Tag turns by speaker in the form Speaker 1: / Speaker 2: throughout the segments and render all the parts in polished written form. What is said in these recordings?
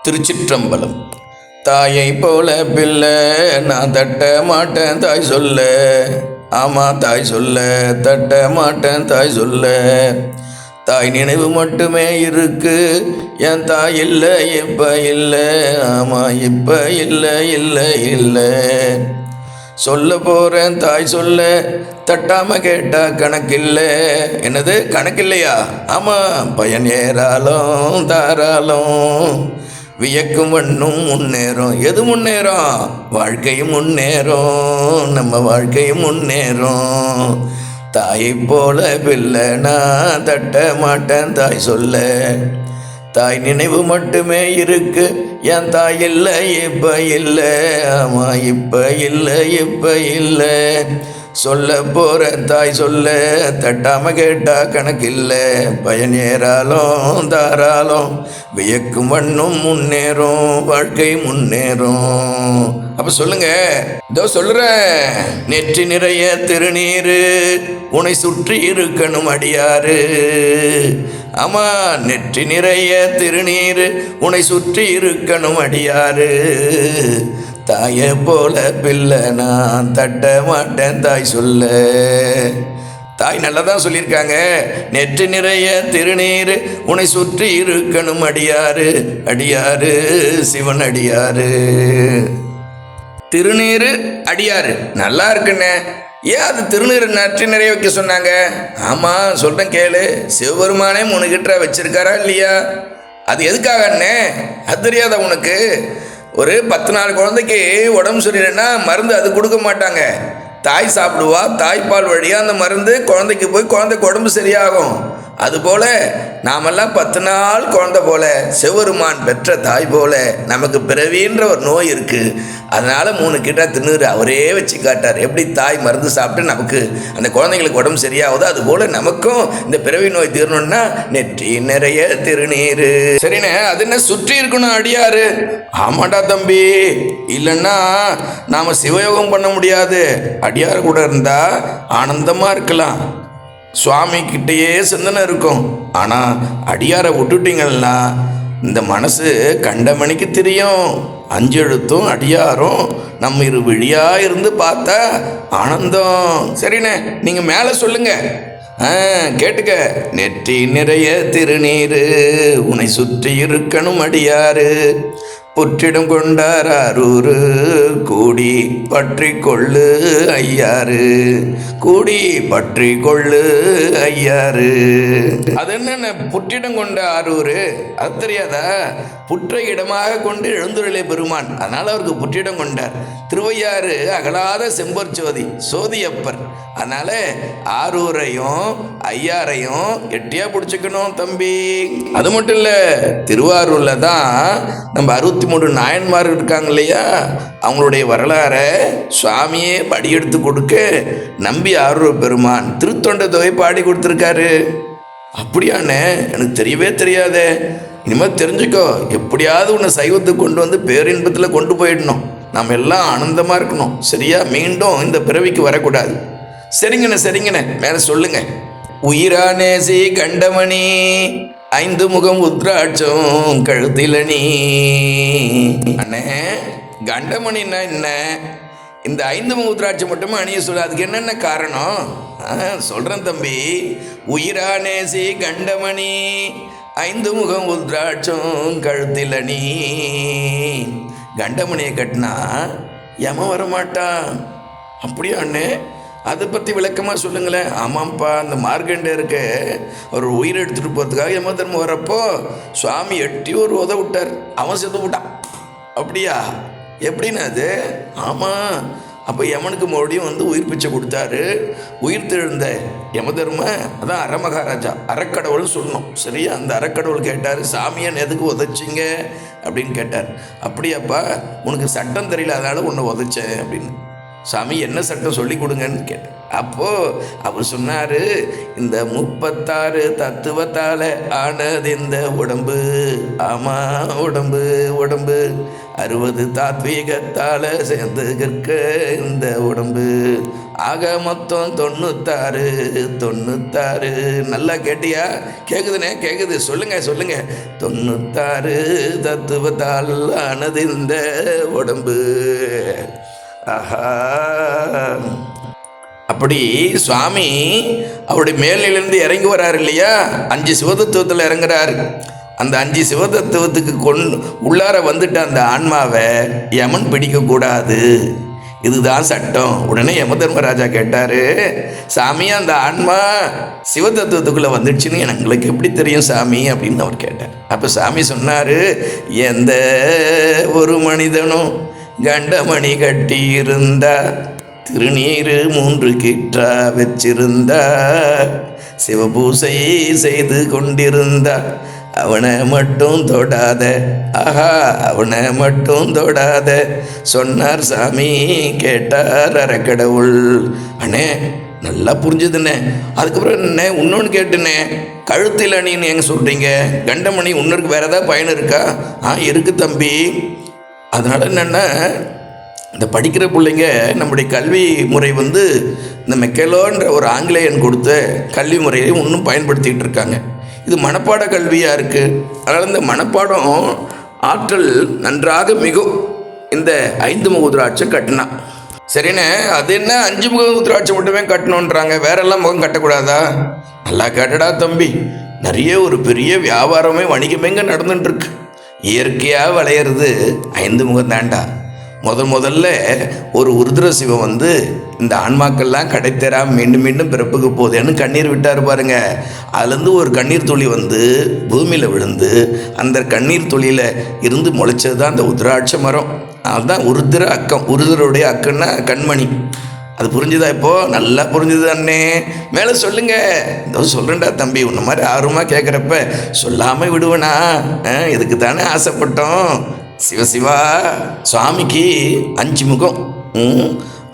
Speaker 1: திருச்சிற்றம்பலம். தாயை போல பிள்ளை நான் தட்ட மாட்டேன் தாய் சொல்ல. ஆமா தாய் சொல்ல தட்ட மாட்டேன் தாய் சொல்ல. தாய் நினைவு மட்டுமே இருக்கு, என் தாய் இல்லை இப்ப இல்லை. ஆமா இப்ப இல்லை இல்லை இல்லை. சொல்ல போகிறேன் தாய் சொல்ல, தட்டாமல் கேட்டால் கணக்கில்லை. என்னது கணக்கில்லையா? ஆமாம், பயன் ஏறாலும் தாராளம் வியக்கும் வண்ணும் முன்னேறும். எது முன்னேறும்? வாழ்க்கையும் முன்னேறும், நம்ம வாழ்க்கையும் முன்னேறும். தாயை போல பிள்ளை நான் தட்ட மாட்டேன் தாய் சொல்ல. தாய் நினைவு மட்டுமே இருக்கு, என் தாய் இல்லை இப்ப இல்லை. ஆமா இப்ப இல்லை இப்ப இல்லை. சொல்ல போற தாய் சொல்ல, தட்டாம கேட்டா கணக்கில்லை. பயன் ஏறாலும் தாராளம் வியக்கும் வண்ணும் முன்னேறும், வாழ்க்கை முன்னேறும். அப்ப சொல்லுங்க, இதோ சொல்றேன். நெற்றி நிறைய திருநீரு உன்னை சுற்றி இருக்கணும் அடியாரு. ஆமா, நெற்றி நிறைய திருநீரு உன்னை சுற்றி இருக்கணும் அடியாரு. தாயை போல பிள்ளை நான் தட்ட மாட்டேன் தாய் சொல்ல. தாய் நல்லா தான் சொல்லியிருக்காங்க. நெற்றி நிறைய திருநீரு உன்னை சுற்றி இருக்கணும் அடியாரு. அடியாரு சிவன் அடியாரு. திருநீரு அடியாரு நல்லா இருக்குண்ணே. ஏன் அது திருநீர் நெற்றி நிறைய வைக்க சொன்னாங்க? ஆமாம் சொல்கிறேன் கேளு. சிவபெருமானே 3 கிட்ட வச்சிருக்காரா இல்லையா? அது எதுக்காகண்ணே? அது தெரியாதா உனக்கு? ஒரு 10 நாள் குழந்தைக்கு உடம்பு சரியில்லைன்னா மருந்து அது கொடுக்க மாட்டாங்க. தாய் சாப்பிடுவா, தாய்ப்பால் வழியாக அந்த மருந்து குழந்தைக்கு போய் குழந்தைக்கு உடம்பு சரியாகும். அதுபோல் நாமெல்லாம் 10 நாள் குழந்தை போல, சிவபெருமான் பெற்ற தாய் போல நமக்கு பிறவின்ற ஒரு நோய் இருக்குது. அதனால் 3 கிட்ட திருநீர் அவரே வச்சு காட்டார். எப்படி தாய் மருந்து சாப்பிட்டு நமக்கு அந்த குழந்தைங்களுக்கு உடம்பு சரியாகுதோ, அதுபோல் நமக்கும் இந்த பிறவி நோய் தீரணும்னா நெற்றி நிறைய திருநீர். சரிண்ணே, அது என்ன சுற்றி இருக்கணும் அடியாரு? ஆமாண்டா தம்பி, இல்லைன்னா நாம் சிவயோகம் பண்ண முடியாது. அடியார் கூட இருந்தால் ஆனந்தமாக இருக்கலாம், சுவாமி கிட்டேயே சிந்தனை இருக்கும். ஆனால் அடியாரை விட்டுட்டீங்கன்னா இந்த மனசு கண்டமணிக்கு தெரியும். 5 எழுத்தும் அடியாரும் நம்ம இரு விழியாக இருந்து பார்த்தா ஆனந்தம். சரிண்ணே, நீங்கள் மேலே சொல்லுங்க. கேட்டுக்க. நெற்றி நிறைய திருநீரு உன்னை சுற்றி இருக்கணும் அடியாரு. புற்றிடம் கொண்டார் அரூரு கூடி பற்றி கொள்ளு ஐயாரு. கூடி பற்றி கொள்ளு ஐயாரு. அது என்னென்ன புற்றிடம் கொண்ட அரூரு? அது தெரியாதா? புற்றை இடமாக கொண்டு எழுந்துருளே பெருமான், அதனால் அவருக்கு புற்றிடம் கொண்டார். திருவையாறு அகலாத செம்பொற் சோதி சோதியப்பர். அதனால் ஆரூரையும் ஐயாரையும் கெட்டியாக பிடிச்சிக்கணும் தம்பி. அது மட்டும் இல்லை, திருவாரூரில் தான் நம்ம 63 நாயன்மார் இருக்காங்க இல்லையா? அவங்களுடைய வரலாறை சுவாமியே படி எடுத்து கொடுக்க நம்பி ஆரூர் பெருமான் திருத்தொண்ட தொகை பாடி கொடுத்துருக்காரு. அப்படியானே? எனக்கு தெரியவே தெரியாதே. இனிமேல் தெரிஞ்சுக்கோ. எப்படியாவது உன்னை சைவத்துக்கு கொண்டு வந்து பேரின்பத்தில் கொண்டு போயிடணும். நம்ம எல்லாம் ஆனந்தமாக இருக்கணும். சரியா? மீண்டும் இந்த பிறவிக்கு வரக்கூடாது. சரிங்கண்ணே சரிங்கண்ணே, மேலே சொல்லுங்க. உயிரானேசி கண்டமணி 5 முகம் உத்ராட்சம் கழுத்திலனி. அண்ணே, கண்டமணின்னா என்ன? இந்த 5 முகம் உத்ராட்சம் மட்டுமே அணிய சொல்ல, அதுக்கு என்னென்ன காரணம்? சொல்கிறேன் தம்பி. உயிரானேசி கண்டமணி 5 முகம் உத்ராட்சம் கழுத்திலனி. கண்டமணியை கட்டினா யமன் வரமாட்டான். அப்படியா அண்ணே? அதை பற்றி விளக்கமாக சொல்லுங்களேன். ஆமாம்ப்பா, அந்த மார்க்கண்டேயருக்கு அவர் உயிரை எடுத்துகிட்டு போகிறதுக்காக யம தர்மம் வரப்போ சுவாமி எட்டி ஒரு உத விட்டார். அவன் செத்து விட்டான். அப்படியா? எப்படின்னா அது? ஆமாம், அப்போ யமனுக்கு மறுபடியும் வந்து உயிர் பிச்சை கொடுத்தாரு. உயிர் தெழுந்த யம தர்ம, அதான் அறமகாராஜா, அறக்கடவுள்னு சொல்லணும். சரியா? அந்த அறக்கடவுள் கேட்டார், சாமியன் எதுக்கு உதைச்சிங்க அப்படின்னு கேட்டார். அப்படியாப்பா, உனக்கு சட்டம் தெரியல அதனால் உன்னை உதைச்சேன் அப்படின்னு. சாமி என்ன சட்டம் சொல்லி கொடுங்கன்னு கேட்டேன். அப்போது அவர் சொன்னார், இந்த 36 தத்துவத்தால் ஆனது இந்த உடம்பு. ஆமாம், உடம்பு உடம்பு 60 தாத்வீகத்தால் சேர்ந்து கற்க இந்த உடம்பு. ஆக மொத்தம் 96 நல்லா கேட்டியா? கேட்குதுண்ணே, கேட்குது. சொல்லுங்க 96 தத்துவத்தால் ஆனது இந்த உடம்பு. ஆஹா. அப்படி சுவாமி அவருடைய மேல்நிலையிலிருந்து இறங்கி வர்றாரு இல்லையா, 5 சிவதத்துவத்தில் இறங்குறாரு. அந்த 5 சிவதத்துவத்துக்கு உள்ளார வந்துட்டு அந்த ஆன்மாவை யமன் பிடிக்கக்கூடாது, இதுதான் சட்டம். உடனே யம தர்மராஜா கேட்டார், சாமி அந்த ஆன்மா சிவதத்துவத்துக்குள்ளே வந்துடுச்சுன்னு எங்களுக்கு எப்படி தெரியும் சாமி அப்படின்னு அவர் கேட்டார். அப்போ சாமி சொன்னார், எந்த ஒரு மனிதனும் கண்டமணி கட்டி இருந்தா, திருநீர் 3 கிற்றா வச்சிருந்தா, சிவபூசை செய்து கொண்டிருந்தா, அவனை மட்டும் தொடாத, ஆஹா அவனை மட்டும் தொடாத சொன்னார் சாமி, கேட்டார் அறக்கடவுள். அண்ணே நல்லா புரிஞ்சுதுண்ணே. அதுக்கப்புறம் என்ன இன்னொன்று கேட்டுண்ணே, கழுத்தில் அணின்னு எங்கே சொல்கிறீங்க? கண்டமணி இன்னொருக்கு வேறு ஏதாவது பயன் இருக்கா? இருக்குது தம்பி. அதனால் என்னென்னா, இந்த படிக்கிற பிள்ளைங்க நம்முடைய கல்வி முறை இந்த மெக்கலோன்ற ஒரு ஆங்கிலேயன் கொடுத்த கல்வி முறையை இன்னும் பயன்படுத்திகிட்டு இருக்காங்க. இது மனப்பாட கல்வியாக இருக்குது. அதனால் இந்த மனப்பாடம் ஆற்றல் நன்றாக மிகும். இந்த 5 முக உத்ராட்சம் கட்டினா சரிண்ணே. அது என்ன 5 முக உத்ராட்சம் மட்டுமே கட்டணுன்றாங்க, வேறெல்லாம் முகம் கட்டக்கூடாதா? நல்லா கேட்டடா தம்பி. நிறைய ஒரு பெரிய வியாபாரமே வணிகமேங்க நடந்துட்டுருக்கு. இயற்கையாக விளையிறது 5 முகம் தாண்டா. முதல்ல ஒரு உருத்ர சிவம் இந்த ஆன்மாக்கள்லாம் கடைத்தேரா மீண்டும் மீண்டும் பிறப்புக்கு போதேன்னு கண்ணீர் விட்டார் பாருங்க. அதுலேருந்து ஒரு கண்ணீர் துளி பூமியில் விழுந்து அந்த கண்ணீர் துளியில் இருந்து முளைச்சது தான் அந்த உத்ராட்ச மரம். அதுதான் உருத்திர அக்கம். உருதருடைய அக்கன்னா கண்மணி. அது புரிஞ்சுதா? இப்போது நல்லா புரிஞ்சுது அண்ணே. மேலே சொல்லுங்க. இதோ சொல்கிறேன்டா தம்பி, உன்ன மாதிரி ஆர்வமாக கேட்குறப்ப சொல்லாமல் விடுவேனா? இதுக்கு தானே ஆசைப்பட்டோம். சிவசிவா. சுவாமிக்கு 5 முகம்.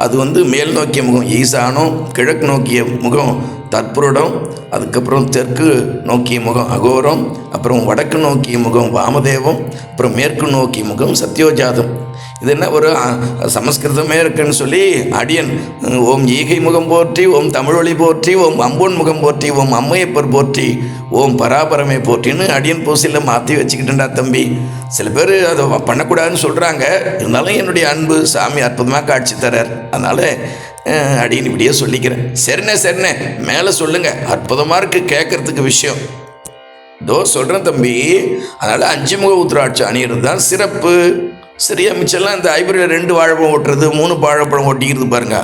Speaker 1: அது மேல் நோக்கிய முகம் ஈசானம், கிழக்கு நோக்கிய முகம் தற்புருடம், அதுக்கப்புறம் தெற்கு நோக்கிய முகம் அகோரம், அப்புறம் வடக்கு நோக்கிய முகம் வாமதேவம், அப்புறம் மேற்கு நோக்கிய முகம் சத்யோஜாதம். இது என்ன ஒரு சமஸ்கிருதமே இருக்குன்னு சொல்லி அடியன் ஓம் ஈகை முகம் போற்றி, ஓம் தமிழொலி போற்றி, ஓம் அம்பொன் முகம் போற்றி, ஓம் அம்மையப்பர் போற்றி, ஓம் பராபரமே போற்றின்னு அடியன் பூசையில் மாற்றி வச்சுக்கிட்டேன்டா தம்பி. சில பேர் அதை பண்ணக்கூடாதுன்னு சொல்கிறாங்க. இருந்தாலும் என்னுடைய அன்பு சாமி அற்புதமாக காட்சி தரார். அதனால் அடியன் இப்படியே சொல்லிக்கிறேன். சரிண்ணே மேலே சொல்லுங்கள். அற்புதமாக இருக்குது கேட்குறதுக்கு விஷயம். இதோ சொல்கிறேன் தம்பி. அதனால் 5 முக உத்ராட்சம் அணியிறது தான் சிறப்பு. சரியா? மிச்சம்லாம் இந்த ஹைபிரிட் 2 வாழைப்பழம் ஓட்டுறது, 3 வாழைப்பழம் ஓட்டிக்கிறது பாருங்க.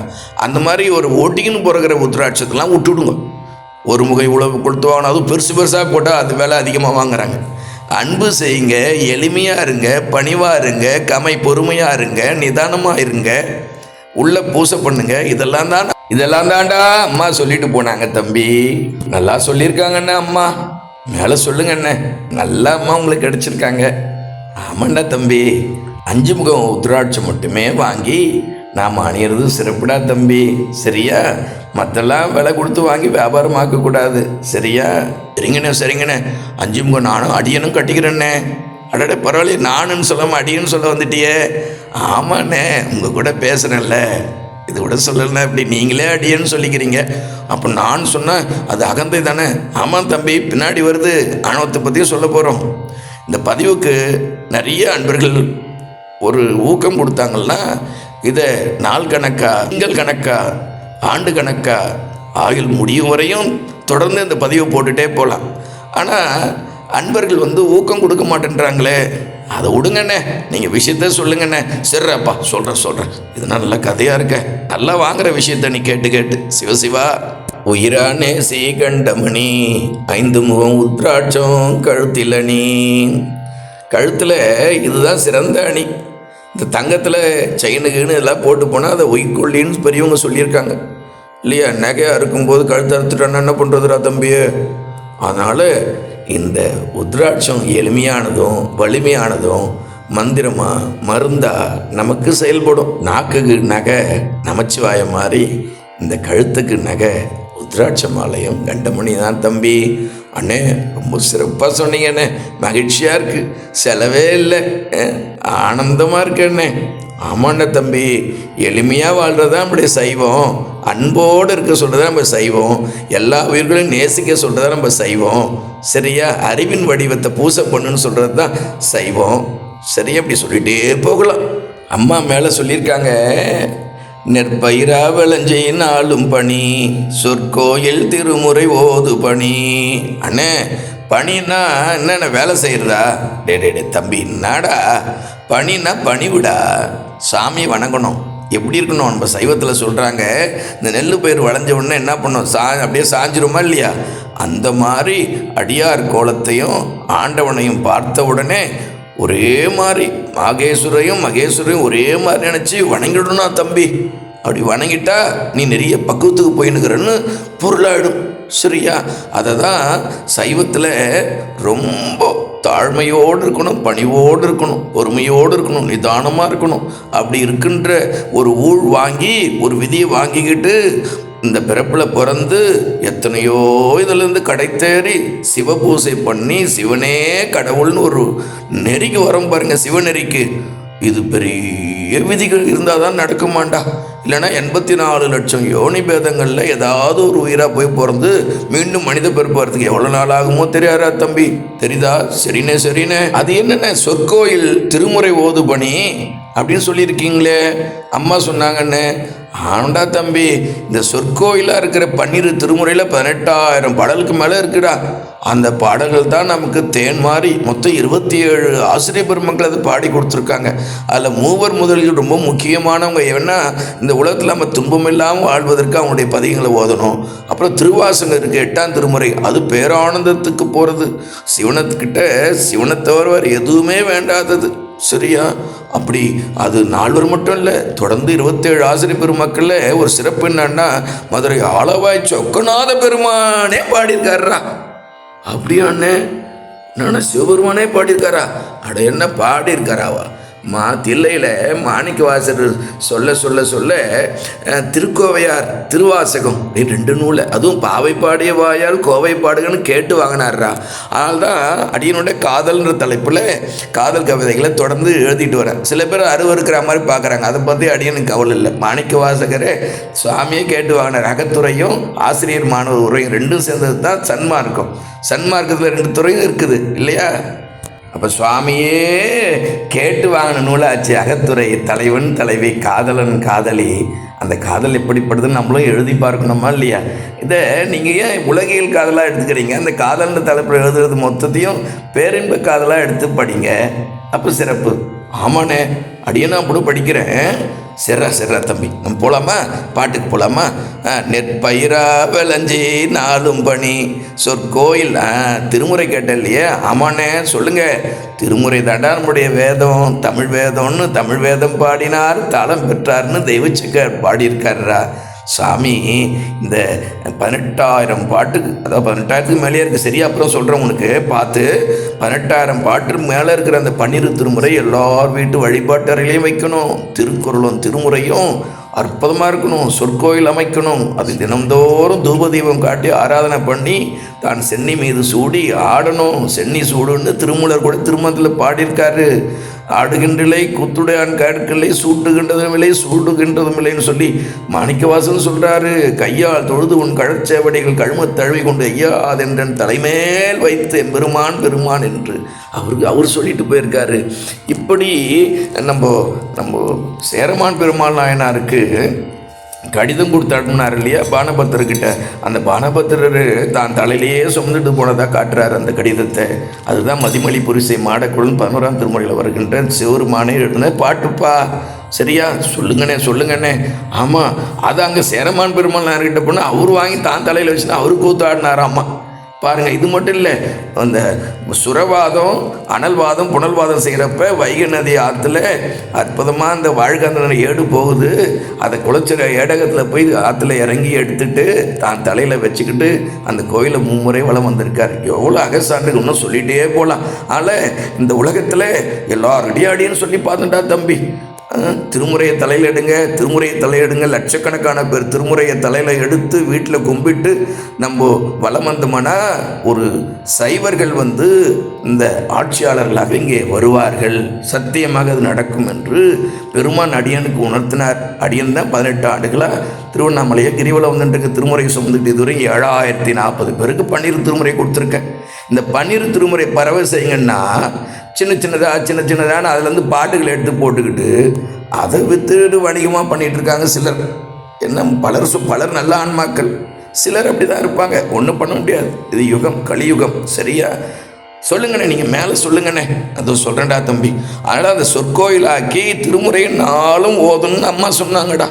Speaker 1: அந்த மாதிரி ஒரு ஓட்டிக்கின்னு பிறகுற உத்ராட்சத்தெல்லாம் விட்டுவிடுங்க. ஒரு முகை உழவு கொடுத்து வாங்கணும். அதுவும் பெருசாக போட்டால் அது விலை அதிகமாக வாங்குறாங்க. அன்பு செய்யுங்க, எளிமையாக இருங்க, பணிவாக இருங்க, பொறுமையாக இருங்க, நிதானமாக இருங்க, உள்ள பூசை பண்ணுங்க. இதெல்லாம் தாண்டா அம்மா சொல்லிட்டு போனாங்க தம்பி. நல்லா சொல்லியிருக்காங்கண்ணா அம்மா. மேலே சொல்லுங்கண்ணே. நல்லா அம்மா உங்களுக்கு கிடச்சிருக்காங்க. ஆமாண்டா தம்பி. 5 முகம் உத்ராட்சம் மட்டுமே வாங்கி நாம் அணியிறது சிறப்புடா தம்பி. சரியா? மற்றெல்லாம் விலை கொடுத்து வாங்கி வியாபாரம் ஆக்கக்கூடாது. சரியா? சரிங்கண்ணே 5 முகம் நானும் அடியனும் கட்டிக்கிறேண்ணே. அடடே பரவாயில்ல, நானுன்னு சொல்லாமல் அடியன்னு சொல்ல வந்துட்டியே. ஆமாண்ணே, உங்கள் கூட பேசுகிறேன்ல, இது கூட சொல்லலைண்ணே. இப்படி நீங்களே அடியன்னு சொல்லிக்கிறீங்க. அப்போ நான் சொன்னால் அது அகந்தை தானே? ஆமாம் தம்பி, பின்னாடி வருது. ஆணவத்தை பற்றியும் சொல்ல போகிறோம். இந்த பதிவுக்கு நிறைய அன்பர்கள் ஒரு ஊக்கம் கொடுத்தாங்கன்னா இதை நாள் கணக்கா, திங்கள் கணக்கா, ஆண்டு கணக்கா, ஆயுள் முடியும் வரையும் தொடர்ந்து இந்த பதிவை போட்டுகிட்டே போகலாம். ஆனால் அன்பர்கள் ஊக்கம் கொடுக்க மாட்டேன்றாங்களே. அதை விடுங்கண்ணே, நீங்கள் விஷயத்த சொல்லுங்கண்ணே. சரிப்பா சொல்கிறேன். இது நல்ல கதையாக இருக்க, நல்லா வாங்குகிற விஷயத்த நீ கேட்டு சிவசிவா. உயிரானே சீகண்டமணி 5 முகம் உத்ராட்சம் கழுத்தில் அணி. கழுத்தில் இதுதான் சிறந்த அணி. இந்த தங்கத்தில் செயினுக்குன்னு எல்லாம் போட்டு போனால் அதை ஒய்கொல்லின்னு பெரியவங்க சொல்லியிருக்காங்க இல்லையா? நகையாக இருக்கும்போது கழுத்தை அறுத்துட்டோன்னா என்ன பண்ணுறதுரா தம்பியே? அதனால் இந்த உத்ராட்சம் எளிமையானதும் வலிமையானதும் மந்திரமாக மருந்தாக நமக்கு செயல்படும். நாக்குக்கு நகை நமச்சிவாய மாதிரி இந்த கழுத்துக்கு நகை ருத்ராட்ச மாலையும் கண்டமணி தான் தம்பி. அண்ணே ரொம்ப சிறப்பாக சொன்னீங்கண்ணே, மகிழ்ச்சியாக இருக்குது, செலவே இல்லை, ஆனந்தமாக இருக்கு அண்ணே. ஆமாண்ணே தம்பி, எளிமையாக வாழ்கிறது தான் நம்முடைய சைவம், அன்போடு இருக்க சொல்கிறது தான் நம்ம சைவம், எல்லா உயிர்களையும் நேசிக்க சொல்கிறது தான் நம்ம சைவம், சரியா? அறிவின் வடிவத்தை பூசை பண்ணுன்னு சொல்கிறது தான் சைவம், சரியா? அப்படி சொல்லிகிட்டே போகலாம். அம்மா மேலே சொல்லியிருக்காங்க, நெற்பயிரா விளைஞ்சின் ஆளும் பணி, சொற்கோயில் திருமுறை ஓது பணி. அண்ணே பணின்னா என்னென்ன வேலை செய்கிறதா? டே தம்பி, என்னடா பணின்னா பணிவிடா, சாமி வணங்கணும். எப்படி இருக்கணும்? நம்ம சைவத்தில் சொல்கிறாங்க, இந்த நெல் பயிர் விளைஞ்ச உடனே என்ன பண்ணோம்? அப்படியே சாஞ்சிருமா இல்லையா? அந்த மாதிரி அடியார் கோலத்தையும் ஆண்டவனையும் பார்த்த உடனே ஒரே மாதிரி மகேஸ்வரையும் ஒரே மாதிரி நினச்சி வணங்கிடணும் தம்பி. அப்படி வணங்கிட்டா நீ நிறைய பக்குவத்துக்கு போயினுக்கிறன்னு பொருளாயிடும், சரியா? அதை தான் சைவத்தில் ரொம்ப தாழ்மையோடு இருக்கணும், பணிவோடு இருக்கணும், பொறுமையோடு இருக்கணும், நிதானமாக இருக்கணும். அப்படி இருக்கின்ற ஒரு ஊழ் வாங்கி ஒரு விதியை வாங்கிக்கிட்டு இந்த பிறப்பில் பிறந்து எத்தனையோ இதிலேருந்து கடை தேறி சிவபூசை பண்ணி சிவனே கடவுள்னு ஒரு நெறிக்கு வரோம் பாருங்க, சிவநெறிக்கு. இது பெரிய விதிகள் இருந்தால் தான் நடக்குமாண்டா. இல்லைன்னா 84 லட்சம் யோனி பேதங்களில் ஏதாவது ஒரு உயிராக போய் பிறந்து மீண்டும் மனித பிறப்பறதுக்கு எவ்வளோ நாள் ஆகுமோ தெரியாதா தம்பி? தெரியுதா? சரிண்ணே. அது என்னென்ன சொற்கோயில் திருமுறை ஓது பணி அப்படின்னு சொல்லியிருக்கீங்களே, அம்மா சொன்னாங்கன்னு. ஆண்டா தம்பி, இந்த சொற்கோயிலாக இருக்கிற 12 திருமுறையில் 18,000 பாடலுக்கு மேலே இருக்குடா. அந்த பாடல்கள் தான் நமக்கு தேன் மாதிரி மொத்தம் 27 ஆசிரியர் பெருமக்கள் அதை பாடி கொடுத்துருக்காங்க. அதில் மூவர் முதலில் ரொம்ப முக்கியமானவங்க. ஏன்னா இந்த உலகத்தில் நம்ம துன்பம் இல்லாமல் வாழ்வதற்கு அவங்களுடைய பதிகங்களை ஓதணும். அப்புறம் திருவாசகம் இருக்குது, 8ஆம் திருமுறை, அது பேரானந்தத்துக்கு போகிறது. சிவனை தவிர வேறு எதுவுமே வேண்டாதது, சரியா? அப்படி அது 4 மட்டும் இல்லை, தொடர்ந்து 27 ஆசிரியர் பெருமக்களில் ஒரு சிறப்பு என்னன்னா, மதுரை ஆளவாய் சொக்கநாத பெருமானே பாடியிருக்காரா. அப்படியாண்ணே, என்னன்னா சிவபெருமானே பாடியிருக்காரா? அட என்ன பாடியிருக்காராவா? தில்லையில் மாணிக்க வாசகர் சொல்ல திருக்கோவையார் திருவாசகம் 2 நூலை, அதுவும் பாவை பாடிய வாயால் கோவை பாடுகன்னு கேட்டு வாங்கினார்ரா. அதனால தான் அடியனுடைய காதல்ன்ற தலைப்பில் காதல் கவிதைகளை தொடர்ந்து எழுதிட்டு வரேன். சில பேர் அருவருக்கிற மாதிரி பார்க்குறாங்க, அதை பற்றி அடியனுக்கு கவலை இல்லை. மாணிக்க வாசகரே சுவாமியே கேட்டு வாங்கினார். அகத்துறையும் ஆசிரியர் மாணவர் உரையும் 2 சேர்ந்தது தான் சன்மார்க்கம். சன்மார்க்கத்தில் 2 துறையும் இருக்குது இல்லையா? அப்போ சுவாமியே கேட்டு வாங்கின நூலாச்சு அகத்துறை. தலைவன் தலைவி, காதலன் காதலி, அந்த காதல் எப்படிப்படுதுன்னு நம்மளும் எழுதி பார்க்கணுமா இல்லையா? இதை நீங்கள் ஏன் உலகியல் காதலாக எடுத்துக்கிறீங்க? அந்த காதல்ன்ற தலைப்பில் எழுதுறது மொத்தத்தையும் பேரின்ப காதலாக எடுத்து படிங்க, அப்போ சிறப்பு. ஆமாண்ணே, அடியே நான் கூட படிக்கிறேன். சரி தம்பி, நம்ம போகலாமா? பாட்டுக்கு போகலாமா? நெற்பயிரா விளைஞ்சி நாளும் பணி, சொற்கோயில் திருமுறை கேட்டேன் இல்லையே? ஆமாண்ணே, சொல்லுங்கள். திருமுறை தாண்டா நம்முடைய வேதம், தமிழ் வேதம்னு தமிழ் வேதம் பாடினார், தாளம் பெற்றார்னு தெய்வச்சிக்கர் பாடியிருக்காருரா. சாமி இந்த 18,000 பாட்டுக்கு, அதாவது 18,000க்கு மேலே இருக்குது, சரியா? அப்புறம் சொல்கிறேன் உனக்கு, பார்த்து 18,000 பாட்டு மேலே இருக்கிற அந்த 12 திருமுறை எல்லார் வீட்டு வழிபாட்டறையிலையும் வைக்கணும். திருக்குறளும் திருமுறையும் அற்புதமாக இருக்கணும். சொற்கோயில் அமைக்கணும். அது தினந்தோறும் தூப தீபம் காட்டி ஆராதனை பண்ணி தான் சென்னி மீது சூடி ஆடணும். சென்னி சூடுன்னு திருமூலர் கூட திருமணத்தில் பாடியிருக்காரு. ஆடுகின்றலை கூத்துடையான் கேட்கலை, சூட்டுகின்றதும் இல்லை சூடுகின்றதும் இல்லைன்னு சொல்லி மாணிக்கவாசன் சொல்கிறாரு. கையால் தொழுது உன் கழச்சேவடிகள் கழுமத் தழுவி கொண்டு ஐயா அதென்றன் தலைமேல் வைத்து பெருமான் என்று அவர் சொல்லிட்டு போயிருக்காரு. இப்படி நம்ம சேரமான் பெருமாள் நாயனாருக்கு கடிதம் கொடுத்தாடினார் இல்லையா பானபத்திரர்கிட்ட. அந்த பானபத்திரர் தான் தலையிலேயே சுமந்துட்டு போனதாக காட்டுறாரு அந்த கடிதத்தை. அதுதான் மதிமொழி புரிசை மாடக்குழல் 11ஆம் திருமுறையில் வருகின்ற சிவருமானே எழுதின பாட்டுப்பா, சரியா? சொல்லுங்கண்ணே. ஆமாம், அது அங்கே சேரமான் பெருமாள் யார்கிட்ட போனால் அவர் வாங்கி தான் தலையில் வச்சுன்னா அவரு கூத்தாடினாராம்மா. பாருங்கள், இது மட்டும் இல்லை, அந்த சுரவாதம் அனல்வாதம் புனல்வாதம் செய்கிறப்ப வைகை நதி ஆற்றுல அற்புதமாக அந்த வாழ்கந்தன ஏடு போகுது. அதை குளச்சிற ஏடகத்தில் போய் ஆற்றுல இறங்கி எடுத்துட்டு தான் தலையில் வச்சுக்கிட்டு அந்த கோயிலை 3 முறை வளம் வந்திருக்கார். எவ்வளோ அகசான்று இன்னும் சொல்லிகிட்டே போகலாம். அதனால் இந்த உலகத்தில் எல்லாரும் அடியாடின்னு சொல்லி பார்த்துட்டா தம்பி, திருமுறையை தலையில் எடுங்க, திருமுறையை தலையிடுங்க. லட்சக்கணக்கான பேர் திருமுறையை தலையில் எடுத்து வீட்டில் கும்பிட்டு நம்ம வலம் வந்தோம்னா ஒரு சைவர்கள் இந்த ஆட்சியாளர்களாக இங்கே வருவார்கள். சத்தியமாக அது நடக்கும் என்று பெருமான் அடியனுக்கு உணர்த்தினார். அடியன் தான் 18 ஆண்டுகளாக திருவண்ணாமலையை கிரிவலம் வந்துட்டு திருமுறை சுமந்துட்டு இதுவரை 7040 பேருக்கு பன்னீர் திருமுறை கொடுத்துருக்கேன். இந்த பன்னீர் திருமுறை பரவ செய்யுங்கன்னா சின்ன சின்னதான அதுலேருந்து பாட்டுகளை எடுத்து போட்டுக்கிட்டு அதை விற்றுட்டு வணிகமாக பண்ணிகிட்டு இருக்காங்க சிலர். என்ன பலர் நல்ல ஆன்மாக்கள், சிலர் அப்படி தான் இருப்பாங்க. ஒன்றும் பண்ண முடியாது. இது யுகம், கலியுகம். சரியா? சொல்லுங்கண்ணே, நீங்கள் மேலே சொல்லுங்கண்ணே. அதை சொல்கிறேன்டா தம்பி. அதனால் அந்த சொற்கோயிலாக்கி திருமுறையை நாளும் ஓதணும்னு அம்மா சொன்னாங்கடா.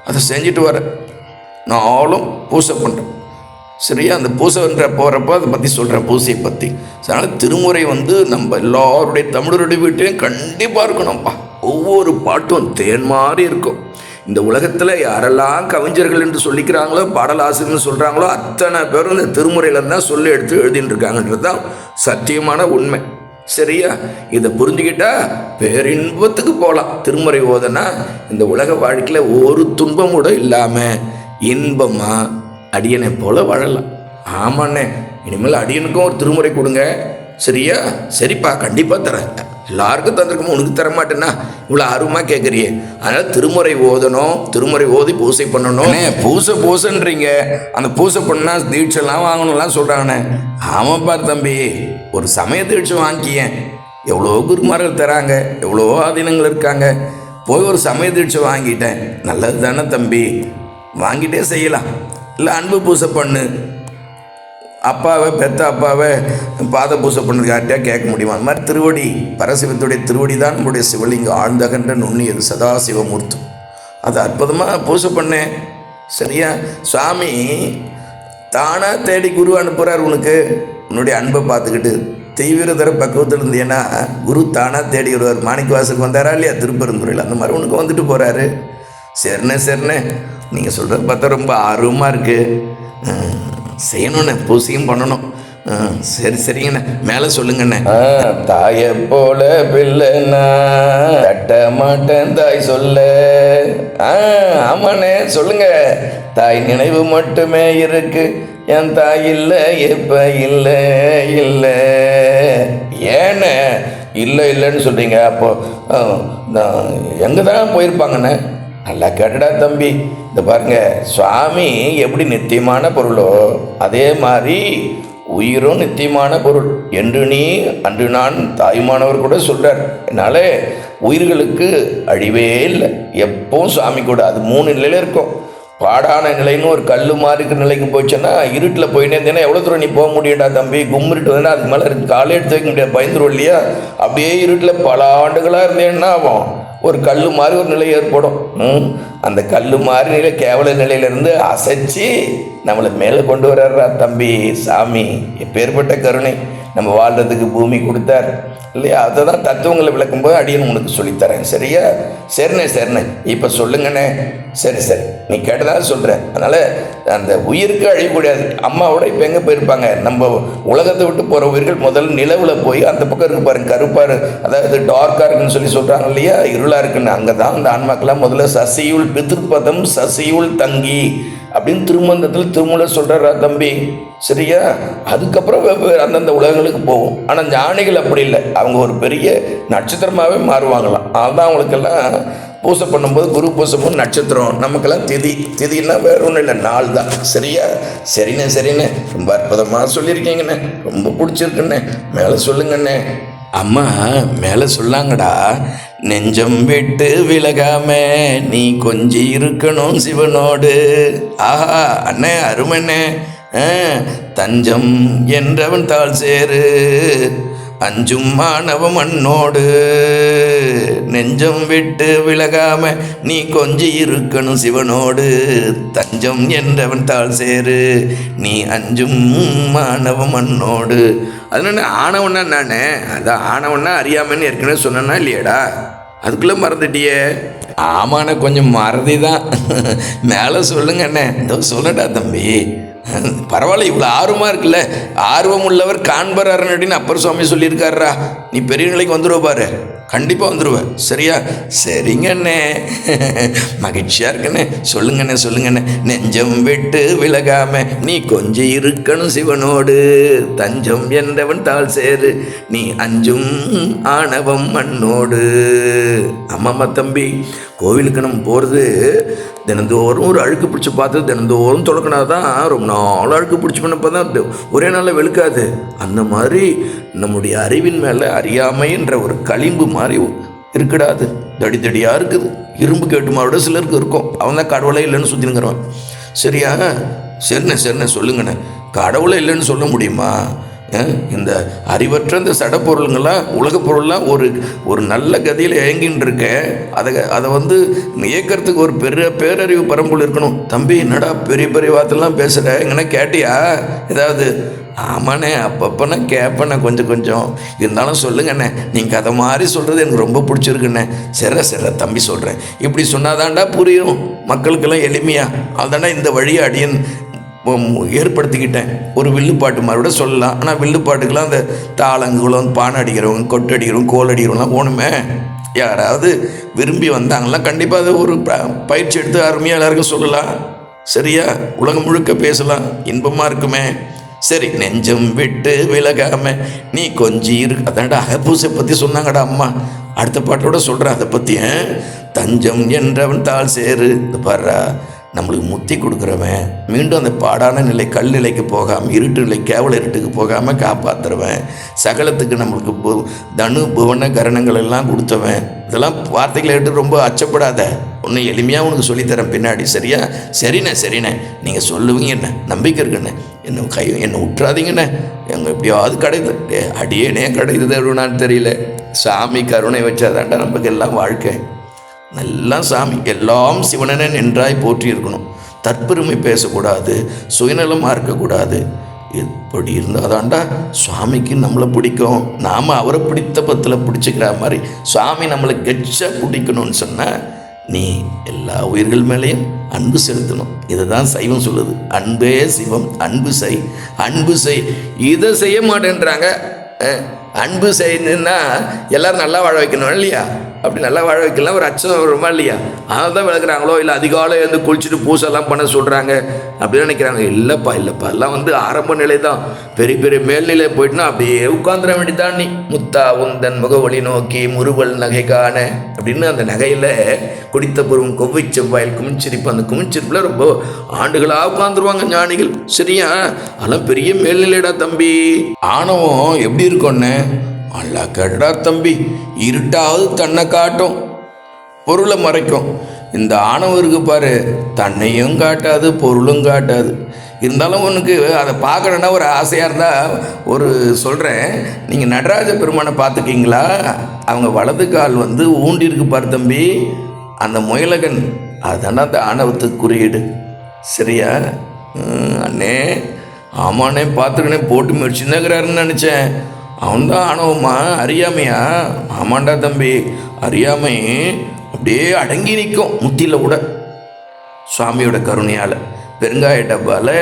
Speaker 1: அதை செஞ்சுட்டு வரேன். நாளும் பூசை பண்ணுறேன். சரியா? அந்த பூசைன்ற போகிறப்போ அதை பற்றி சொல்கிறேன், பூசையை பற்றி. அதனால் திருமுறை நம்ம எல்லாருடைய தமிழருடைய வீட்டையும் கண்டிப்பாக இருக்கணும்ப்பா. ஒவ்வொரு பாட்டும் தேன் மாதிரி இருக்கும். இந்த உலகத்தில் யாரெல்லாம் கவிஞர்கள் என்று சொல்லிக்கிறாங்களோ, பாடலாசிரியர்னு சொல்கிறாங்களோ, அத்தனை பேரும் இந்த திருமுறையில் தான் சொல்லி எடுத்து எழுதிட்டு இருக்காங்கன்றது தான் சத்தியமான உண்மை. சரியா? இதை புரிஞ்சுக்கிட்டா பேரின்பத்துக்கு போகலாம். திருமுறை ஓதனா இந்த உலக வாழ்க்கையில் ஒரு துன்பம் கூட இல்லாமல் இன்பமாக அடியனை போல வாழலாம். ஆமாண்ணே, இனிமேல் அடியனுக்கும் ஒரு திருமுறை கொடுங்க. சரியா? சரிப்பா, கண்டிப்பாக தரேன். எல்லாருக்கும் தந்திருக்கோம், உனக்கு தர மாட்டேன்னா இவ்வளோ ஆர்வமாக கேட்குறியே. அதனால் திருமுறை ஓதணும், திருமுறை ஓதி பூசை பண்ணணும். பூசைன்றீங்க, அந்த பூசை பண்ணால் தீட்சைலாம் வாங்கணும்லாம் சொல்கிறாங்கண்ணே. ஆமாப்பா தம்பி, ஒரு சமய தீட்சை வாங்கிக்கேன். எவ்வளோ குருமார்கள் தராங்க, எவ்வளோ ஆதீனங்கள் இருக்காங்க. போய் ஒரு சமய தீட்சை வாங்கிட்டேன். நல்லது தானே தம்பி, வாங்கிட்டே செய்யலாம். இல்லை அன்பு பூசை பண்ணு. அப்பாவை பெத்த அப்பாவை பாத பூசை பண்ணுறது யார்கிட்டயா கேட்க முடியுமா? அந்த மாதிரி திருவடி, பரசிவத்துடைய திருவடி தான் நம்முடைய சிவலிங்கம். ஆழ்ந்தகன்ற நுண்ணியது சதாசிவமூர்த்தம். அது அற்புதமாக பூசை பண்ணேன். சரியா? சுவாமி தானாக தேடி குரு அனுப்புகிறார் உனக்கு. உன்னுடைய அன்பை பார்த்துக்கிட்டு தீவிரதர பக்குவத்தில் இருந்தேன்னா குரு தானாக தேடி வருவார். மாணிக்கவாசலுக்கு வந்தாரா இல்லையா திருப்பெருந்துறையில்? அந்த மாதிரி உனக்கு வந்துட்டு போகிறாரு. சரிண்ணே, நீங்கள் சொல்கிறது பார்த்தா ரொம்ப ஆர்வமாக இருக்குது. செய்யணுண்ணே, பூசையும் பண்ணணும். சரிங்கண்ணே, மேலே சொல்லுங்கண்ணே. தாயை போல பிள்ளைண்ணா தட்ட மாட்டேன் தாய் சொல்ல. ஆமாண்ணே, சொல்லுங்க. தாய் நினைவு மட்டுமே இருக்கு, என் தாய் இல்லை எப்ப இல்லை. ஏண்ணே இல்லைன்னு சொல்கிறீங்க? அப்போ எங்கே தான் போயிருப்பாங்கண்ணே? நல்லா கேட்டுடா தம்பி. இந்த பாருங்க, சுவாமி எப்படி நித்தியமான பொருளோ அதே மாதிரி உயிரும் நித்தியமான பொருள் என்று நீ அன்று நான் தாயுமானவர் கூட சொல்கிறார். என்னால் உயிர்களுக்கு அழிவே இல்லை, எப்பவும் சுவாமி கூட. அது 3 நிலையில் இருக்கும். பாடான நிலைன்னு ஒரு கல் மாதிரி இருக்கிற நிலைக்கு போச்சுன்னா இருட்டில் போயிட்டே இருந்தேன்னா எவ்வளோ தூரம் நீ போக முடியண்டா தம்பி? கும்பிட்டு வந்தேன்னா அதுக்கு மேலே காலை எடுத்து வைக்க முடியாது, பயந்துரும் இல்லையா? அப்படியே இருட்டில் பல ஆண்டுகளாக இருந்தேன்னா ஆகும், ஒரு கல் மாதிரி ஒரு நிலை ஏற்படும். அந்த கல் மாதிரி நிலை கேவல நிலையிலேருந்து அசைச்சு நம்மளை மேலே கொண்டு வர்றா தம்பி சாமி. எப்பேற்பட்ட கருணை! நம்ம வாழ்கிறதுக்கு பூமி கொடுத்தார் இல்லையா? அதை தான் தத்துவங்களை விளக்கும்போது அடியன் உனக்கு சொல்லித்தரேன். சரியா? சரிண்ணே. இப்போ சொல்லுங்கண்ணே. சரி, நீ கேட்டதாக சொல்கிறேன். அதனால் அந்த உயிருக்கு அழியக்கூடாது. அம்மாவோட இப்போ எங்கே போயிருப்பாங்க? நம்ம உலகத்தை விட்டு போகிற உயிர்கள் முதல்ல நிலவில் போய் அந்த பக்கம் இருக்கு பாருங்க, கருப்பாரு, அதாவது டார்க்காக இருக்குன்னு சொல்லி சொல்கிறாங்க இல்லையா, இருளாக இருக்குன்னு. அங்கே தான் அந்த ஆன்மாக்கெல்லாம் முதல்ல சசியுள் பிதிர்பதம் சசியுள் தங்கி அப்படின்னு திருமந்தத்தில் திருமூலர் சொல்கிறாரா தம்பி? சரியா? அதுக்கப்புறம் வெவ்வேறு அந்தந்த உலகங்களுக்கு போகும். ஆனால் ஞானிகள் அப்படி இல்லை, அவங்க ஒரு பெரிய நட்சத்திரமாகவே மாறுவாங்களாம். அதுதான் அவங்களுக்கெல்லாம் பூசை பண்ணும்போது குரு பூசை போது நட்சத்திரம், நமக்கெல்லாம் திதின்னா வேற ஒன்றும் இல்லை, நாள் தான். சரியா? சரிண்ணே, ரொம்ப அற்புதமாக சொல்லியிருக்கீங்கண்ணே, ரொம்ப பிடிச்சிருக்குண்ணே. மேலே சொல்லுங்கண்ணே. அம்மா மேலே சொல்லாங்கடா, நெஞ்சம் விட்டு விலகாம நீ கொஞ்சி இருக்கணும் சிவனோடு. ஆஹா அண்ணே, அருமண்ணே. தஞ்சம் என்றவன் தாழ் சேரு அஞ்சும் மாணவ மண்ணோடு. நெஞ்சம் விட்டு விலகாம நீ கொஞ்சி இருக்கணும் சிவனோடு. தஞ்சம் என்றவன் தாழ் சேரு நீ அஞ்சும் மாணவ மண்ணோடு. அதனால ஆணவன்னா நானே, அதான் ஆணவன்னா அறியாமன்னு ஏற்கனவே சொன்னா இல்லையாடா? அதுக்குள்ளே மறந்துட்டியே. ஆமாண்ணே, கொஞ்சம் மறதி தான். மேலே சொல்லுங்க அண்ணே. இதோ சொல்லடா தம்பி. பரவாயில்ல, இவ்வளோ ஆர்வமாக இருக்குல்ல. ஆர்வம் உள்ளவர் காண்பர் அரணடின்னு அப்பர் சுவாமி சொல்லியிருக்காருடா. நீ பெரிய நிலைக்கு வந்துடுவ பாரு, கண்டிப்பாக வந்துடுவேன். சரியா? சரிங்கண்ணே, மகிழ்ச்சியாக இருக்குண்ணே. சொல்லுங்கண்ணே. நெஞ்சம் விட்டு விலகாம நீ கொஞ்சம் இருக்கணும் சிவனோடு, தஞ்சம் என்றவன் தாழ் சேரு நீ அஞ்சும் ஆணவம் மண்ணோடு. ஆமாம்மா தம்பி, கோவிலுக்கு நம்ம போகிறது தினந்தோறும் ஒரு அழுக்கு பிடிச்சி பார்த்து தினந்தோறும் தொடக்கினாதான் ரொம்ப நாள் அழுக்கு பிடிச்சி பண்ணப்போ தான் ஒரே நாளில் வெளுக்காது. அந்த மாதிரி நம்முடைய அறிவின் மேலே அறியாமைன்ற ஒரு களிம்பு மாதிரி இருக்குடாது, தடியாக இருக்குது. இரும்பு கேட்டுமாவோட சிலருக்கு இருக்கும். அவன் தான் கடவுளே இல்லைன்னு சுற்றினுங்கிறவன். சரியா? சரிண்ணே சொல்லுங்கண்ணே. கடவுளே இல்லைன்னு சொல்ல முடியுமா? இந்த அறிவற்ற இந்த சடப்பொருளுங்கள்லாம் உலக பொருள்லாம் ஒரு நல்ல கதியில் இயங்கின்னு இருக்க, அதை வந்து இயக்கிறதுக்கு ஒரு பேரறிவு பரம்பொருள் இருக்கணும். தம்பி, என்னடா பெரிய வார்த்தைலாம் பேசுகிற, எங்கன்னா கேட்டியா ஏதாவது? ஆமாண்ணே, அப்பப்போ நான் கேட்பேண்ணே கொஞ்சம். இருந்தாலும் சொல்லுங்கண்ணே, நீங்கள் அதை மாதிரி சொல்கிறது எனக்கு ரொம்ப பிடிச்சிருக்குண்ணே. சரி தம்பி சொல்கிறேன். இப்படி சொன்னாதான்டா புரியும் மக்களுக்கெல்லாம் எளிமையாக. அதுதாண்டா இந்த வழியை அடியன் ஏற்படுத்திக்கிட்டேன். ஒரு வில்லுப்பாட்டு மாதிரி கூட சொல்லலாம். ஆனால் வில்லுப்பாட்டுக்கெல்லாம் அந்த தாளங்குளம், பானை அடிக்கிறவங்க, கொட்டு அடிக்கிறவங்க, கோல் அடிக்கிறவங்களாம் போகணுமே. யாராவது விரும்பி வந்தாங்கன்னா கண்டிப்பாக அதை ஒரு பயிற்சி எடுத்து அருமையாக எல்லாருக்கும் சொல்லலாம். சரியா? உலகம் முழுக்க பேசலாம், இன்பமாக இருக்குமே. சரி, நெஞ்சம் விட்டு விலகாம நீ கொஞ்சம் இருக்கு. அதான்டா அகப்பூசை பற்றி சொன்னாங்கடா அம்மா. அடுத்த பாட்டோட சொல்கிறேன் அதை பற்றி. தஞ்சம் என்றவன் தாழ் சேரு. இந்த பாடுறா, நம்மளுக்கு முத்தி கொடுக்குறவன், மீண்டும் அந்த பாடான நிலை கல் நிலைக்கு போகாமல் இருட்டு நிலை கேவல இருட்டுக்கு போகாமல் காப்பாற்றுறவன், சகலத்துக்கு நம்மளுக்கு தனு புவன கரணங்கள் எல்லாம் கொடுத்தவன். இதெல்லாம் வார்த்தைகளை எடுத்து ரொம்ப அச்சப்படாத, ஒன்றும் எளிமையாக உனக்கு சொல்லித்தரேன் பின்னாடி. சரியா? சரிண்ணே நீங்கள் சொல்லுவீங்க, என்ன நம்பிக்கை இருக்குண்ணே. என்னை விட்டுறாதீங்கண்ணே. எங்கள் எப்படியாவது கிடையாது, அடியேனே கிடைக்குதுன்னு தெரியல. சாமி கருணை வச்சாதாண்டா நமக்கு எல்லாம் வாழ்க்கை. நல்லா சாமி எல்லாம் சிவனனே நன்றாய் போற்றி இருக்கணும். தற்பெருமை பேசக்கூடாது, சுயநலமாக இருக்கக்கூடாது. இப்படி இருந்தாதாண்டா சுவாமிக்கு நம்மளை பிடிக்கும். நாம் அவரை பிடித்த பத்தில் பிடிச்சிக்கிற மாதிரி சுவாமி நம்மளை கெச்சா பிடிக்கணும்னு சொன்னால் நீ எல்லா உயிர்கள் மேலேயும் அன்பு செலுத்தணும். இதை தான் சைவம் சொல்லுது. அன்பே சிவம், அன்பு செய். இதை செய்ய மாட்டேன்றாங்க. அன்பு செய்யணுன்னா எல்லோரும் நல்லா வாழ வைக்கணும் இல்லையா? அப்படி நல்லா வாழ வைக்கலாம், ஒரு அச்சம் வருமா இல்லையா? அதை தான் விளக்குறாங்களோ, இல்லை அதிகாலை வந்து குளிச்சுட்டு பூசெல்லாம் பண்ண சொல்கிறாங்க அப்படின்னு நினைக்கிறாங்க. இல்லைப்பா எல்லாம் வந்து ஆரம்ப நிலை தான். பெரிய மேல்நிலை போயிட்டுனா அப்படியே உட்காந்துட வேண்டியதான். நீ முத்தா உந்தன் முகவழி நோக்கி முறுவல் நகை காண அப்படின்னு அந்த நகையில் குடித்த பருவம் கொவ்வை செவ்வாயில் குமிச்சிருப்பு, அந்த குமிச்சிருப்பில் ரொம்ப ஆண்டுகளாக உட்காந்துருவாங்க ஞானிகள். சரியா? அதெல்லாம் பெரிய மேல்நிலைடா தம்பி. ஆணவம் எப்படி இருக்கும்னு நல்லா கேட்டடா தம்பி. இருட்டாவது தன்னை காட்டும், பொருளை மறைக்கும். இந்த ஆணவம் இருக்கு பாரு, தன்னையும் காட்டாது பொருளும் காட்டாது. இருந்தாலும் உனக்கு அதை பார்க்கணுன்னா ஒரு ஆசையாக இருந்தால் ஒரு சொல்கிறேன். நீங்கள் நடராஜ பெருமானை பார்த்துக்கிங்களா? அவங்க வலது கால் வந்து ஊண்டி இருக்கு பாரு தம்பி, அந்த முயலகன் அதுதானே அந்த ஆணவத்துக்கு குறியீடு. சரியா அண்ணே? ஆமாண்ணே, பார்த்துருக்கனே. போட்டு முயற்சின்னுங்கிறாருன்னு நினச்சேன். அவன்தான் ஆணவமா? அறியாமையா? ஆமாண்டா தம்பி, அறியாமை அப்படியே அடங்கி நிற்கும் முத்தியில் கூட. சுவாமியோட கருணையால் பெருங்காய டப்பாவில்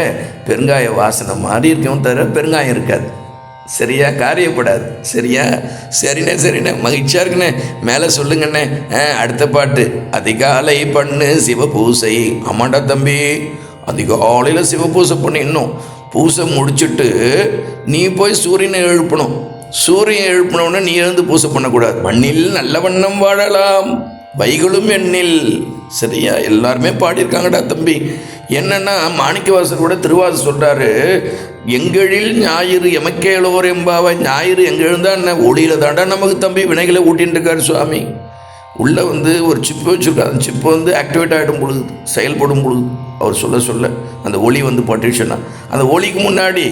Speaker 1: பெருங்காய வாசனை மாதிரி இருக்கும், தவிர பெருங்காயம் இருக்காது. சரியா? காரியப்படாது. சரியா? சரிண்ணே மகிழ்ச்சியாக இருக்குண்ணே. மேலே சொல்லுங்கண்ணே. அடுத்த பாட்டு. அதிகாலை பண்ணு சிவபூசை. ஆமாண்டா தம்பி, அதிகாலையில் சிவபூசை பண்ணி இன்னும் பூசை முடிச்சுட்டு நீ போய் சூரியனை எழுப்பணும். சூரியன் எழுப்பினோன்னு நீ எழுந்து பூசை பண்ணக்கூடாது. மண்ணில் நல்ல வண்ணம் வாழலாம் வைகளும் எண்ணில். சரியா? எல்லாருமே பாடியிருக்காங்கடா தம்பி. என்னன்னா மாணிக்கவாசர் கூட திருவாசர் சொல்கிறாரு, எங்களில் ஞாயிறு எமக்கேளோர் எம்பாவை. ஞாயிறு எங்கே எழுந்தா என்ன ஒளியில் தாண்டா நமக்கு தம்பி வினைகளை ஊட்டின்னு இருக்காரு சுவாமி. உள்ளே வந்து ஒரு சிப்பு வச்சுருக்காரு. அந்த சிப்பு வந்து ஆக்டிவேட் ஆகிடும் பொழுது, செயல்படும் பொழுது அவர் சொல்ல அந்த ஒளி வந்து பட்டுச்சுன்னா, அந்த ஒளிக்கு முன்னாடி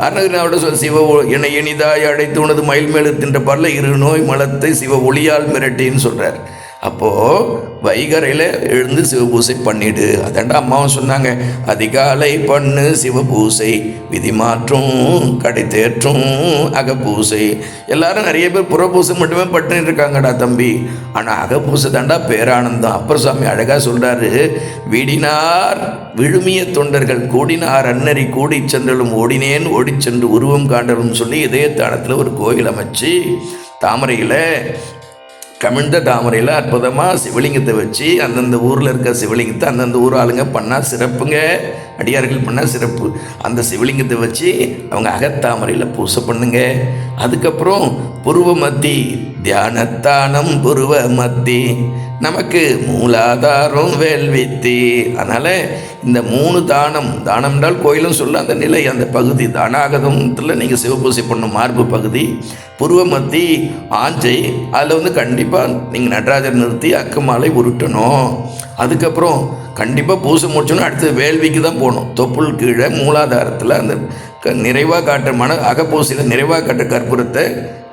Speaker 1: அருணகிரிநாதோட சிவ என்னை இனிதாய் அடைத்து உனது மயில் மேல் தின்ற பரல இரு நோய் மலத்தை சிவ ஒளியால் மிரட்டின்னு சொல்கிறார். அப்போது வைகரையில் எழுந்து சிவபூசை பண்ணிடு. அதாண்டா அம்மாவும் சொன்னாங்க, அதிகாலை பண்ணு சிவபூசை, விதி மாற்றும் கடை தேற்றும் அகப்பூசை. எல்லாரும் நிறைய பேர் புறப்பூசை மட்டுமே பட்டுன்னு இருக்காங்கடா தம்பி. ஆனால் அகப்பூசை தாண்டா பேரானந்தம். அப்பர் சுவாமி அழகாக சொல்கிறாரு, வீடினார் விழுமிய தொண்டர்கள் கூடினார் அன்னறி கூடி சென்றலும் ஓடினேன் ஓடி சென்று உருவம் காண்டலும் சொல்லி இதயத்தானத்தில் ஒரு கோயில் அமைச்சு தாமரையில் கமிழ்ந்த தாமரையில் அற்புதமாக சிவலிங்கத்தை வச்சு அந்தந்த ஊரில் இருக்க சிவலிங்கத்தை அந்தந்த ஊர் ஆளுங்க பண்ணால் சிறப்புங்க, அடியார்கள் பண்ணால் சிறப்பு. அந்த சிவலிங்கத்தை வச்சு அவங்க அகத்தாமரையில் பூசை பண்ணுங்க. அதுக்கப்புறம் புருவ மத்தி தியானத்தானம் புருவ மத்தி நமக்கு மூலாதாரம் வேள்வித்தி. அதனால் இந்த 3 தானம் என்றால் கோயிலும் சொல்ல அந்த நிலை அந்த பகுதி தானாகதத்தில் நீங்கள் சிவபூசை பண்ணும் மார்பு பகுதி, புருவ மத்தி ஆஞ்சை, அதில் கண்டிப்பாக நீங்கள் நடராஜர் நிறுத்தி அக்குமாலை உருட்டணும். அதுக்கப்புறம் கண்டிப்பாக பூசை முடிச்சோன்னா அடுத்து வேள்விக்கு தான் போகணும். தொப்புள் கீழே மூலாதாரத்தில் அந்த நிறைவாக காட்டுற அகப்பூசையில் நிறைவாக காட்டுற கற்பூரத்தை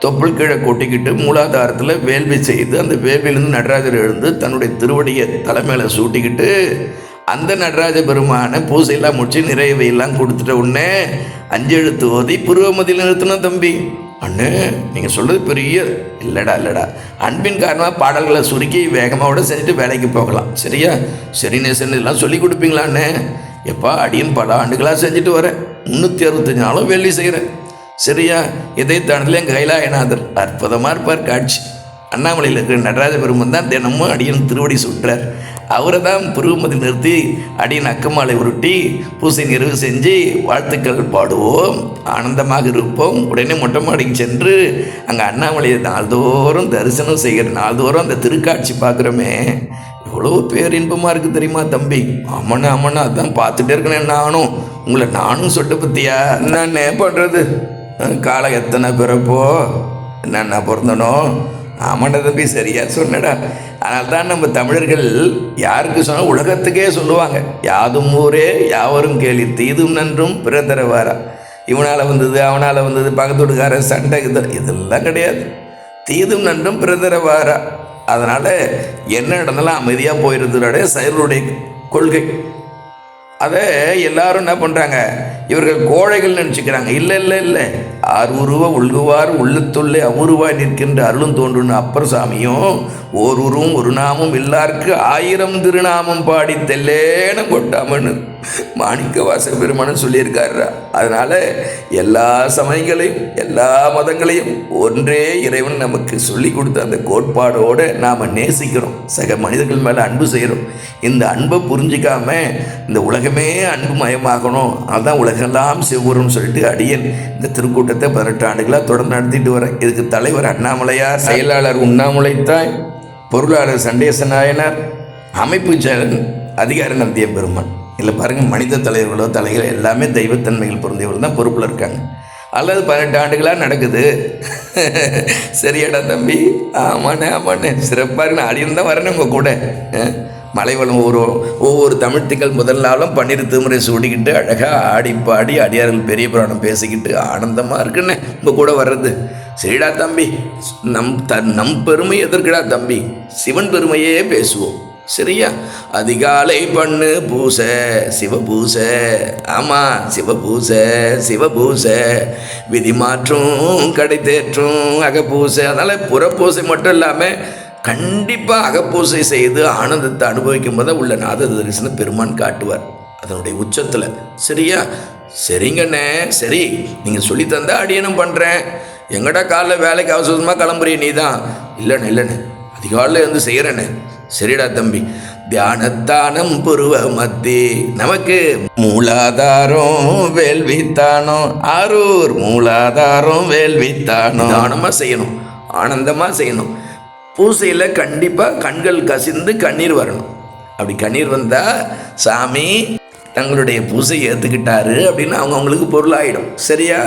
Speaker 1: தொப்புள் கீழே கொட்டிக்கிட்டு மூலாதாரத்தில் வேள்வி செய்து அந்த வேள்வியிலேருந்து நடராஜர் எழுந்து தன்னுடைய திருவடியை தலைமையில் சூட்டிக்கிட்டு அந்த நடராஜ பெருமான பூசையெல்லாம் முடிச்சு நிறைவையெல்லாம் கொடுத்துட்ட உடனே 5 எழுத்து ஓதி புருவமதியில் நிறுத்தணும் தம்பி. அண்ணே நீங்கள் சொல்கிறது பெரிய இல்லைடா அன்பின் காரணமாக பாடல்களை சுருக்கி வேகமாக செஞ்சுட்டு வேலைக்கு போகலாம். சரியா? சரி நேசன் இதெல்லாம் சொல்லி கொடுப்பீங்களாண்ணே? எப்பா அடியன் பல ஆண்டுகளாக செஞ்சுட்டு வரேன், 365 நாளும் வேள்வி செய்கிறேன். சரியா? இதயத்தானத்தில் என் கைலாயநாதர் அற்புதமாக இருப்பார் காட்சி. அண்ணாமலையில் இருக்கிற நடராஜ பெருமன் தான் தினமும் அடியன் திருவடி சுற்றார். அவரை தான் புருவமதி நிறுத்தி அடியன் அக்கமாலை உருட்டி பூசை நிறைவு செஞ்சு வாழ்த்துக்கள் பாடுவோம், ஆனந்தமாக இருப்போம். உடனே மொட்டை மாடிக்கு சென்று அங்கே அண்ணாமலையை நாள்தோறும் தரிசனம் செய்கிற நாள்தோறும் அந்த திருக்காட்சி பார்க்குறோமே, எவ்வளோ பேரின்பமாக இருக்குது தெரியுமா தம்பி? ஆமாண்ணா அதான் பார்த்துட்டே இருக்கேன் நானும். உங்களை நானும் சொட்ட பற்றியா என்னண்ணே பண்ணுறது? காலம் எத்தனை பிறப்போ என்னண்ணா பிறந்தனோ? ஆமாண்டா தம்பி, சரியா சொன்னடா. அதனால தான் நம்ம தமிழர்கள் யாருக்கு சொன்னால் உலகத்துக்கே சொல்லுவாங்க, யாதும் ஊரே யாவரும் கேலி தீதும் நன்றும் பிறதரவாரா. இவனால் வந்தது அவனால் வந்தது பக்கத்து வீட்டுக்கார சண்டை இதெல்லாம் கிடையாது. தீதும் நன்றும் பிறதரவாரா. அதனால் என்ன நடந்தாலும் அமைதியாக போயிருந்தோடைய சைவருடைய கொள்கை. அதை எல்லாரும் என்ன பண்ணுறாங்க, இவர்கள் கோழைகள் நினச்சிக்கிறாங்க. இல்லை ஆர் உருவ உள்குவார் உள்ளத்துள்ளே அவுருவாய் நிற்கின்ற அருளும் தோன்றுன்னு அப்பர் சாமியும் ஓர் உருவும் ஒரு நாமும் எல்லாருக்கு 1000 திருநாமம் பாடி தெல்லேன கொட்டாமன்னு மாணிக்க வாசக பெருமானு சொல்லியிருக்காருடா. அதனால் எல்லா சமயங்களையும் எல்லா மதங்களையும் ஒன்றே இறைவன் நமக்கு சொல்லி கொடுத்த அந்த கோட்பாடோடு நாம் நேசிக்கிறோம், சக மனிதர்கள் மேலே அன்பு செய்கிறோம். இந்த அன்பை புரிஞ்சிக்காம இந்த உலகமே அன்பு மயமாகணும், அதுதான் உலகெல்லாம் சிவகுருன்னு சொல்லிட்டு அடியன் இந்த திருக்கூட்டத்தை 18 ஆண்டுகளாக தொடர்ந்து நடத்திட்டு வரேன். இதுக்கு தலைவர் அண்ணாமலையார், செயலாளர் உண்ணாமுலைத்தாய், பொருளாளர் சண்டேச நாயனார், அமைப்பு செயலர் அதிகாரி நந்திய பெருமான். இல்லை பாருங்கள், மனித தலைவர்களோ தலைகள் எல்லாமே தெய்வத்தன்மைகள் பொருந்தியவர்கள் தான் பொறுப்பில் இருக்காங்க. அல்லது 18 ஆண்டுகளாக நடக்குது. சரியாடா தம்பி? ஆமாண்ணே சிறப்பாக இருக்கு. அடியும் தான் வரணும் உங்கள் கூட. மலைவளம் ஒவ்வொரு தமிழ் திங்கள் முதல் நாளும் 12 திருமுறை சூடிக்கிட்டு அழகாக ஆடி பாடி அடியார்கள் பெரிய புராணம் பேசிக்கிட்டு ஆனந்தமாக இருக்குன்னு உங்கள் கூட வர்றது. சரிடா தம்பி, நம் பெருமை எதற்குடா தம்பி? சிவன் பெருமையே பேசுவோம். சரியா? அதிகாலை பண்ணு பூசை சிவபூசை. ஆமாம், சிவபூசை விதி மாற்றும் கடை தேற்றும் அகப்பூசை. அதனால் புறப்பூசை மட்டும் இல்லாமல் கண்டிப்பாக அகப்பூசை செய்து ஆனந்தத்தை அனுபவிக்கும் போது உள்ள நாத தரிசனம் பெருமான் காட்டுவார் அதனுடைய உச்சத்தில். சரியா? சரிங்கண்ணே, சரி நீங்கள் சொல்லி தந்தா அடியனும் பண்ணுறேன். எங்கடா காலைல வேலைக்கு அவசரமாக கிளம்புறிய நீ தான்? இல்லைண்ணே அதிகாலையில் இருந்து செய்கிறேண்ணே. சரிடா தம்பி. தியானத்தானம் புருவ மத்தி நமக்கு மூலாதாரம் வேள்வித்தானோ, ஆரூர் மூலாதாரம் வேள்வித்தானோ. தானமாக செய்யணும், ஆனந்தமாக செய்யணும். பூசையில் கண்டிப்பாக கண்கள் கசிந்து கண்ணீர் வரணும். அப்படி கண்ணீர் வந்தால் சாமி தங்களுடைய பூசையை ஏற்றுக்கிட்டாரு அப்படின்னு அவங்களுக்கு பொருளாயிடும். சரியா?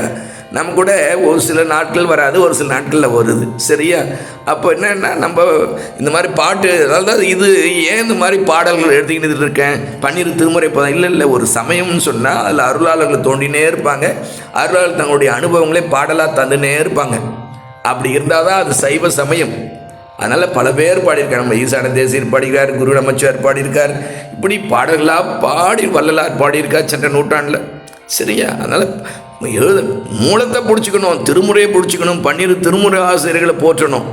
Speaker 1: நம்ம கூட ஒரு சில நாட்கள் வராது, ஒரு சில நாட்களில் வருது. சரியா? அப்போ என்னென்னா நம்ம இந்த மாதிரி பாட்டு, அதாவது இது ஏன் இந்த மாதிரி பாடல்கள் எடுத்துக்கிட்டு இருக்கேன் 12 திருமுறை இல்லை ஒரு சமயம்னு சொன்னால் அதில் அருளாளர்கள் தோண்டினே இருப்பாங்க. அருளாளர் தங்களுடைய அனுபவங்களே பாடலாக தந்துனே இருப்பாங்க. அப்படி இருந்தால் தான் அது சைவ சமயம். அதனால் பல பேர் பாடியிருக்கார். நம்ம ஈசான தேசியர் பாடியிருக்கார், குரு நமச்சிவார் பாடியிருக்கார். இப்படி பாடல்களாக பாடி வள்ளலார் பாடியிருக்கார் சென்ற நூற்றாண்டில். சரியா? அதனால் மூலத்தை பிடிச்சிக்கணும், திருமுறையை பிடிச்சிக்கணும், 12 திருமுறை ஆசிரியர்களை போற்றணும்.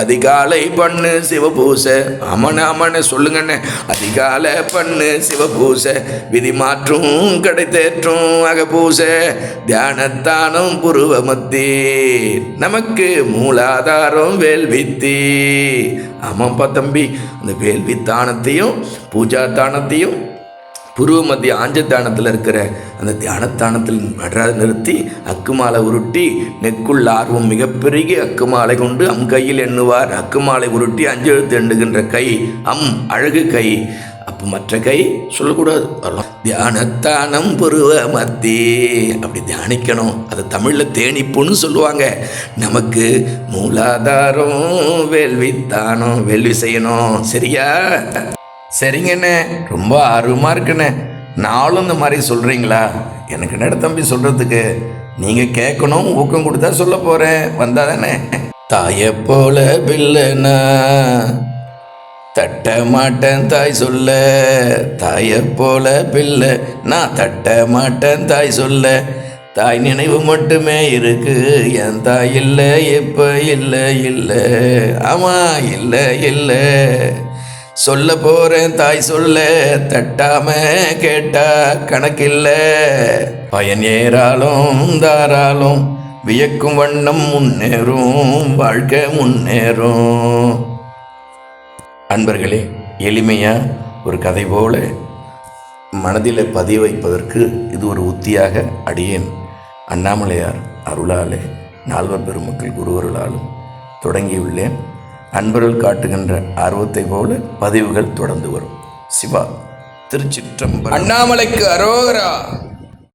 Speaker 1: அதிகாலை பண்ணு சிவபூசை, அமன சொல்லுங்கண்ணே. அதிகாலை பண்ணு சிவபூசை, விதி மாற்றும் கடை தேற்றும் அகபூசை, தியானத்தானம் புருவமத்தி, நமக்கு மூலாதாரம் வேள்வித்தி. ஆமாப்பா தம்பி, அந்த வேள்வித்தானத்தையும் பூஜா தானத்தையும் புருவ மத்திய ஆஞ்சத்தானத்தில் இருக்கிற அந்த தியானத்தானத்தில் நன்றாக நிறுத்தி அக்குமாலை உருட்டி நெக்குள் ஆர்வம் மிகப்பெரிய அக்குமாலை கொண்டு கையில் எண்ணுவார். அக்குமாலை உருட்டி 5 எழுத்து எண்ணுகின்ற கை அழகு கை. அப்போ மற்ற கை சொல்லக்கூடாது, வரலாம். தியானத்தானம் புருவ மத்தி, அப்படி தியானிக்கணும். அதை தமிழில் தேனிப்புன்னு சொல்லுவாங்க. நமக்கு மூலாதாரம் வேள்வித்தானம், வேள்வி செய்யணும். சரியா? சரிங்கண்ணே, ரொம்ப ஆர்வமாக இருக்குண்ணே. நாளும் இந்த மாதிரி சொல்கிறீங்களா? எனக்கு நட தம்பி சொல்கிறதுக்கு நீங்கள் கேட்கணும், ஊக்கம் கொடுத்தா சொல்ல போகிறேன். வந்தால் தானே. தாயை போல பிள்ளைனா தட்ட மாட்டேன் தாய் சொல்ல, தாயை போல பிள்ளை நான் தட்ட மாட்டேன் தாய் சொல்ல, தாய் நினைவு மட்டுமே இருக்கு, என் தாய் இல்லை எப்போ இல்லை. ஆமாம் இல்லை சொல்ல போகிறேன் தாய் சொல்ல, தட்டாம கேட்டா கணக்கில்லை, பயன் ஏறாலும் தாராளும் வியக்கும் வண்ணம் முன்னேறும், வாழ்க்கை முன்னேறும். அன்பர்களே, எளிமையாக ஒரு கதை போல மனதில் பதிய வைப்பதற்கு இது ஒரு உத்தியாக அடியேன் அண்ணாமலையார் அருளாலே நால்வர் பெருமக்கள் குருவருளாலும் தொடங்கியுள்ளேன். அன்பர்கள் காட்டுகின்ற ஆர்வத்தை போல பதிவுகள் தொடர்ந்து வரும். சிவா திருச்சிற்றம்பலம். அண்ணாமலைக்கு அரோகரா.